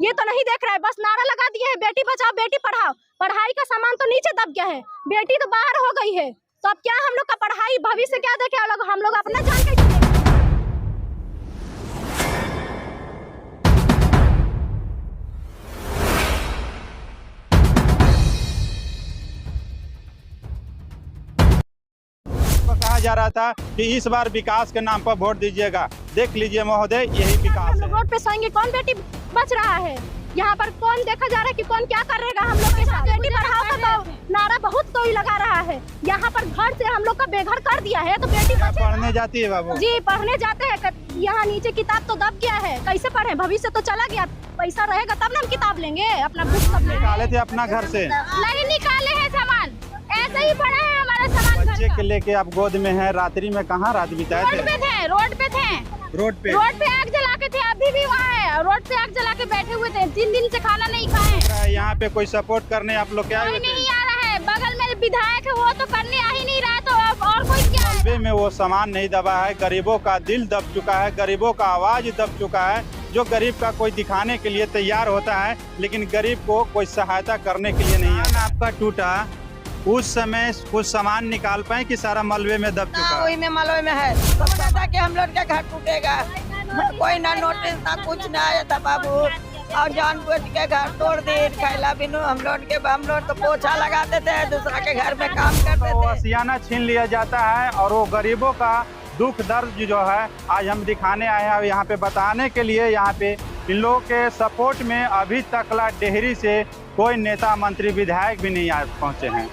ये तो नहीं देख रहा है, बस नारा लगा दिए है बेटी बचाओ बेटी पढ़ाओ। पढ़ाई का सामान तो नीचे दब गया है, बेटी तो बाहर हो गई है, तो अब क्या हम लोग का पढ़ाई भविष्य क्या देखे हम लोग अपना जान के कहा जा रहा था कि इस बार विकास के नाम पर वोट दीजिएगा। देख लीजिए महोदय, यही विकास हम लोग रोड पे सोएंगे, कौन बेटी बच रहा है? यहाँ पर कौन देखा जा रहा है कि कौन क्या करेगा हम लोग के साथ? बेटी पढ़ाओ का तो नारा बहुत कोई लगा रहा है, यहाँ पर घर से हम लोग का बेघर कर दिया है, तो बेटी पढ़ने जाती है बाबू जी, पढ़ने जाते हैं। यहाँ नीचे किताब तो दब गया है, कैसे पढ़े? भविष्य तो चला गया, पैसा रहेगा तब ना हम किताब लेंगे, अपना बुक सब लेंगे। निकाले थे अपना घर से? नहीं निकाले है सामान, ऐसे ही पड़ा है हमारा सामान। बच्चे के लेके आप गोद में है, रात्रि में कहाँ रात बिताए थे? रोड पे थे, रोड पे आग जला के थे, अभी भी वहाँ है, रोड पे आग जला के बैठे हुए थे, 3 दिन से खाना नहीं खाए। यहाँ पे कोई सपोर्ट करने आप लोग क्या? कोई नहीं आ रहा है, बगल में विधायक है वो तो करने आ ही नहीं रहा, तो और कोई क्या है? मलबे में वो सामान नहीं दबा है, गरीबों का दिल दब चुका है, गरीबों का आवाज दब चुका है। जो गरीब का कोई दिखाने के लिए तैयार होता है, लेकिन गरीब को कोई सहायता करने के लिए नहीं है। आपका टूटा उस समय कुछ सामान निकाल पाए कि सारा मलबे में दब चुका है? वही में मलबे में है, सब कहता कि हम लोग के घर टूटेगा, कोई ना नोटिस ना कुछ ना आया था बाबू, और जानबूझ के घर तोड़ दिए। खैला बिनु हम लोग तो पोछा लगाते थे, दूसरा के घर में काम करते थे। आशियाना छीन लिया जाता है और वो गरीबों का दुख दर्द जो है आज हम दिखाने आए हैं, यहाँ पे बताने के लिए। यहाँ पे इन लोगों के सपोर्ट में अभी तक डेहरी से कोई नेता मंत्री विधायक भी नहीं आ पहुँचे हैं।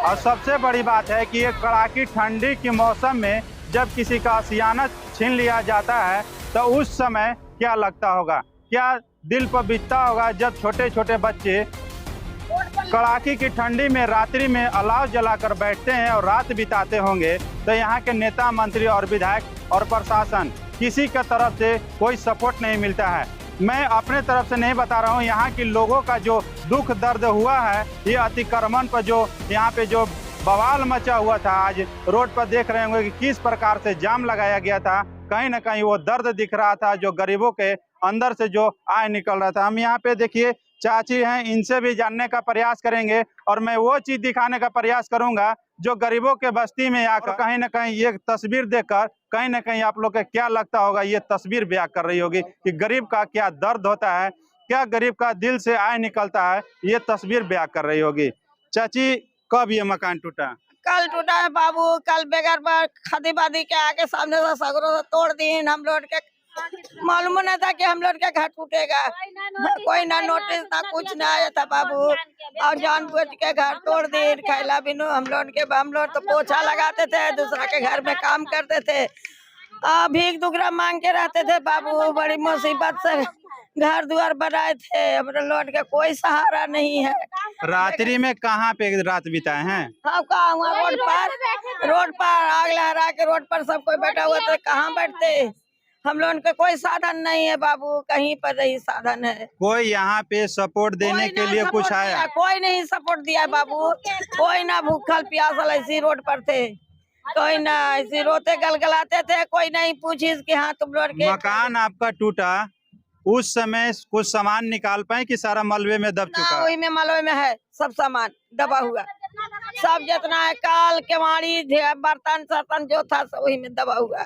और सबसे बड़ी बात है कि ये कड़ाकी ठंडी के मौसम में जब किसी का आशियाना छीन लिया जाता है तो उस समय क्या लगता होगा, क्या दिल पर बीतता होगा जब छोटे छोटे बच्चे कड़ाकी की ठंडी में रात्रि में अलाव जलाकर बैठते हैं और रात बिताते होंगे। तो यहाँ के नेता मंत्री और विधायक और प्रशासन किसी के तरफ से कोई सपोर्ट नहीं मिलता है। मैं अपने तरफ से नहीं बता रहा हूँ, यहाँ के लोगों का जो दुख दर्द हुआ है, ये अतिक्रमण पर जो यहाँ पे जो बवाल मचा हुआ था, आज रोड पर देख रहे होंगे कि किस प्रकार से जाम लगाया गया था। कहीं ना कहीं वो दर्द दिख रहा था जो गरीबों के अंदर से जो आय निकल रहा था। हम यहाँ पे देखिए चाची हैं, इनसे भी जानने का प्रयास करेंगे और मैं वो चीज दिखाने का प्रयास करूंगा जो गरीबों के बस्ती में आकर कहीं ना कहीं ये तस्वीर देखकर कहीं ना कहीं आप लोग को क्या लगता होगा, ये तस्वीर बयां कर रही होगी कि गरीब का क्या दर्द होता है, क्या गरीब का दिल से आय निकलता है, ये तस्वीर बयां कर रही होगी। चाची, कब ये मकान टूटा? कल टूटा है बाबू, कल बेगर पर खदीबादी के आके सामने से सगरों से तोड़ दिए। हम लोग के मालूम नहीं था कि हम लोग के घर टूटेगा, कोई ना नोटिस ना कुछ ना आया था बाबू, और जानबूझ के घर तोड़ दिए। खैला बिनु हम लोग तो पोछा लगाते थे, दूसरा के घर में काम करते थे, भीख दुखरा मांग के रहते थे बाबू। बड़ी मुसीबत से घर द्वार बनाए थे, हमारे लोग के कोई सहारा नहीं है। रात्रि में कहाँ पे रात बिताए हैं? हाँ, कहाँ हुआ? रोड पर आग लहरा के रोड पर सब कोई बैठा हुआ था, कहाँ बैठते? हम लोगों के कोई साधन नहीं है बाबू, कहीं पर नहीं साधन है। कोई यहाँ पे सपोर्ट देने के लिए कुछ आया? कोई नहीं सपोर्ट दिया बाबू, कोई ना भूखल प्यासल ऐसी रोड पर थे, कोई ना ऐसी रोते गलगलाते थे, कोई नहीं पूछी कि हाँ तुम लोग के मकान आपका टूटा उस समय कुछ सामान निकाल पाए कि सारा मलबे में दब चुका? वही में मलबे में है, सब सामान दबा हुआ, सब जितना है काल केवाड़ी बर्तन सर्तन जो था सब वही में दबा हुआ।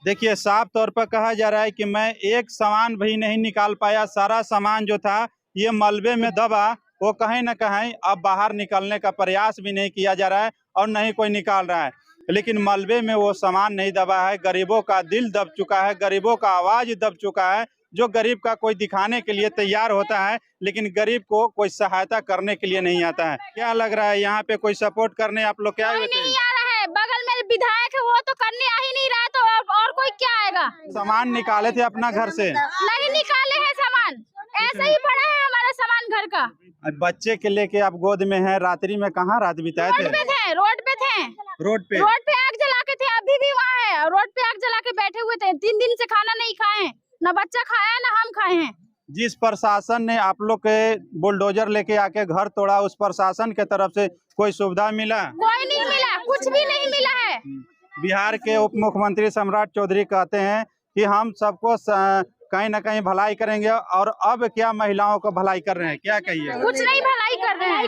देखिए, साफ तौर पर कहा जा रहा है कि मैं एक सामान भी नहीं निकाल पाया, सारा सामान जो था ये मलबे में दबा, वो कहीं ना कहीं अब बाहर निकलने का प्रयास भी नहीं किया जा रहा है और नहीं कोई निकाल रहा है। लेकिन मलबे में वो सामान नहीं दबा है, गरीबों का दिल दब चुका है, गरीबों का आवाज दब चुका है। जो गरीब का कोई दिखाने के लिए तैयार होता है, लेकिन गरीब को कोई सहायता करने के लिए नहीं आता है। क्या लग रहा है यहाँ पे कोई सपोर्ट करने आप लोग क्या? नहीं आ रहा है, बगल में विधायक है वो तो करने आ ही नहीं रहा, तो और कोई क्या आएगा? सामान निकाले थे अपना घर से? नहीं निकाले हैं सामान, ऐसे ही पड़ा है हमारा सामान घर का। बच्चे के लेके आप गोद में है, रात्रि में कहाँ रात बिताए थे? रोड पे थे, रोड पे आग जला के थे, अभी भी वहाँ है, रोड पे आग जला के बैठे हुए थे, 3 दिन से खाना नहीं खाए, न बच्चा खाया न हम खाए हैं। जिस प्रशासन ने आप लोग के बुलडोजर लेके आके घर तोड़ा, उस प्रशासन के तरफ से कोई सुविधा मिला? कोई नहीं मिला, कुछ भी नहीं मिला है। बिहार के उप मुख्यमंत्री सम्राट चौधरी कहते हैं कि हम सबको कहीं ना कहीं भलाई करेंगे। और अब क्या महिलाओं को भलाई कर रहे हैं, क्या कहिए? कुछ नहीं भलाई कर रहे हैं,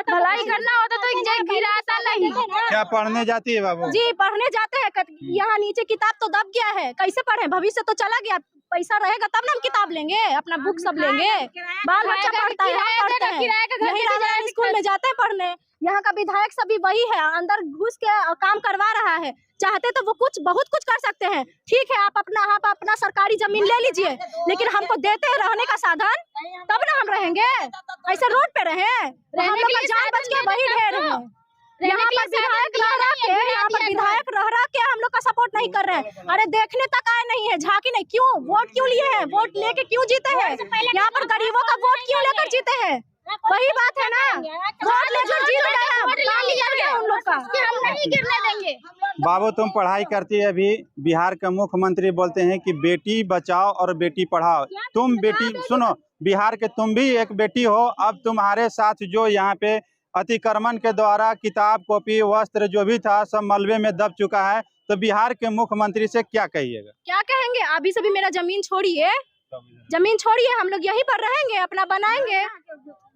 भलाई करना होता तो एक जगह गिराता नहीं। क्या पढ़ने जाती है बाबू? जी पढ़ने जाते हैं, यहाँ नीचे किताब तो दब गया है, कैसे पढ़े? भविष्य तो चला गया, पैसा रहेगा तब ना हम किताब लेंगे, अपना बुक सब लेंगे। बाल बच्चा पढ़ता है, हम पढ़ते हैं, यही राजा स्कूल में जाते हैं पढ़ने। यहाँ का विधायक सभी वही है, अंदर घुस के काम करवा रहा है। चाहते तो वो कुछ बहुत कुछ कर सकते हैं, ठीक है आप अपना सरकारी जमीन ले लीजिए, लेकिन हमको देते हैं रहने का साधन, तब ना हम रहेंगे। ऐसे रोड पे रहे हम लोग का जान बच के वही ढेर है। यहाँ पर विधायक रह के हम लोग का सपोर्ट नहीं कर रहे हैं। अरे देखने तक आए नहीं है, झांकी नहीं, क्यों वोट क्यों लिए हैं? वोट लेके क्यों जीते हैं? यहाँ पर गरीबों का वोट क्यों लेकर जीते हैं? वही बात है ना, वोट लेकर जीत गए हम लोग का, हम नहीं गिरने देंगे। बाबू तुम पढ़ाई करती है, अभी बिहार के मुख्यमंत्री बोलते हैं कि बेटी बचाओ और बेटी पढ़ाओ। तुम बेटी सुनो, बिहार के तुम भी एक बेटी हो, अब तुम्हारे साथ जो यहाँ पे अतिक्रमण के द्वारा किताब कॉपी वस्त्र जो भी था सब मलबे में दब चुका है, तो बिहार के मुख्यमंत्री से क्या कहिएगा? क्या कहेंगे? अभी से भी मेरा जमीन छोड़िए, हम लोग यहीं पर रहेंगे, अपना बनाएंगे।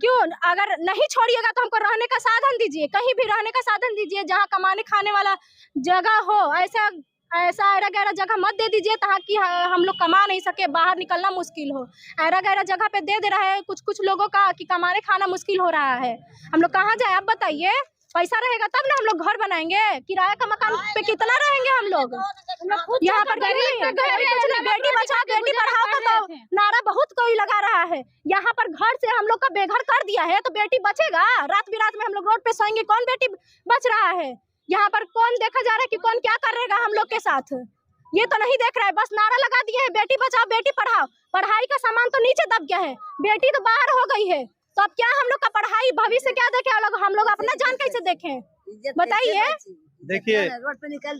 क्यों? अगर नहीं छोड़िएगा तो हमको रहने का साधन दीजिए, कहीं भी रहने का साधन दीजिए, जहाँ कमाने खाने वाला जगह हो। ऐसा ऐरा गैरा जगह मत दे दीजिए ताकि हम लोग कमा नहीं सके, बाहर निकलना मुश्किल हो। ऐरा गैरा जगह पे दे रहा है कुछ लोगों का कि कमाने खाना मुश्किल हो रहा है। हम लोग कहाँ जाए आप बताइए? पैसा रहेगा तब ना हम लोग घर बनाएंगे। किराए का मकान पे कितना रहेंगे हम लोग? यहाँ पर बेटी बचाओ बेटी पढ़ाओ का तो नारा बहुत कोई लगा रहा है। यहाँ पर घर से हम लोग का बेघर कर दिया है, तो बेटी बचेगा? रात बिरात में हम लोग रोड पे सोएंगे, कौन बेटी बच रहा है? यहाँ पर कौन देखा जा रहा है कि कौन क्या करेगा हम लोग के साथ? ये तो नहीं देख रहा है, बस नारा लगा दिए है बेटी बचाओ बेटी पढ़ाओ। पढ़ाई का सामान तो नीचे दब गया है, बेटी तो बाहर हो गई है, तो अब क्या हम लोग का पढ़ाई भविष्य क्या देखे? हम लोग अपना जान कैसे देखें बताइए? देखिए,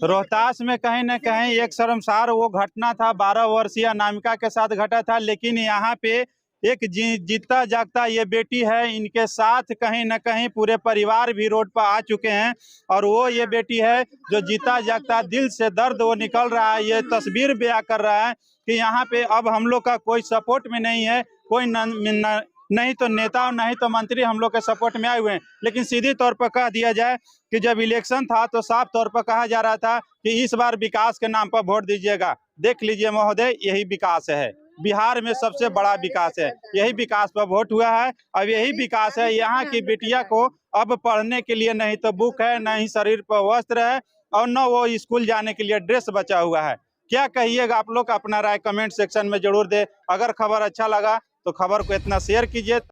रोहतास में कहीं न कहीं एक शर्मसार वो घटना था, 12 वर्षीय अनामिका के साथ घटा था, लेकिन यहाँ पे एक जीता जागता ये बेटी है, इनके साथ कहीं न कहीं पूरे परिवार भी रोड पर आ चुके हैं। और वो ये बेटी है जो जीता जागता दिल से दर्द वो निकल रहा है, ये तस्वीर बयां कर रहा है कि यहाँ पे अब हम लोग का कोई सपोर्ट में नहीं है, कोई नहीं तो नेता और नहीं तो मंत्री हम लोग के सपोर्ट में आए हुए हैं। लेकिन सीधी तौर पर कह दिया जाए कि जब इलेक्शन था तो साफ तौर पर कहा जा रहा था कि इस बार विकास के नाम पर वोट दीजिएगा। देख लीजिए महोदय, यही विकास है, बिहार में सबसे बड़ा विकास है, यही विकास पर वोट हुआ है। अब यही विकास है, यहाँ की बिटिया को अब पढ़ने के लिए नहीं तो बुक है, न ही शरीर पर वस्त्र है, और न वो स्कूल जाने के लिए ड्रेस बचा हुआ है। क्या कहिएगा आप लोग? अपना राय कमेंट सेक्शन में जरूर दे। अगर खबर अच्छा लगा तो खबर को इतना शेयर कीजिए।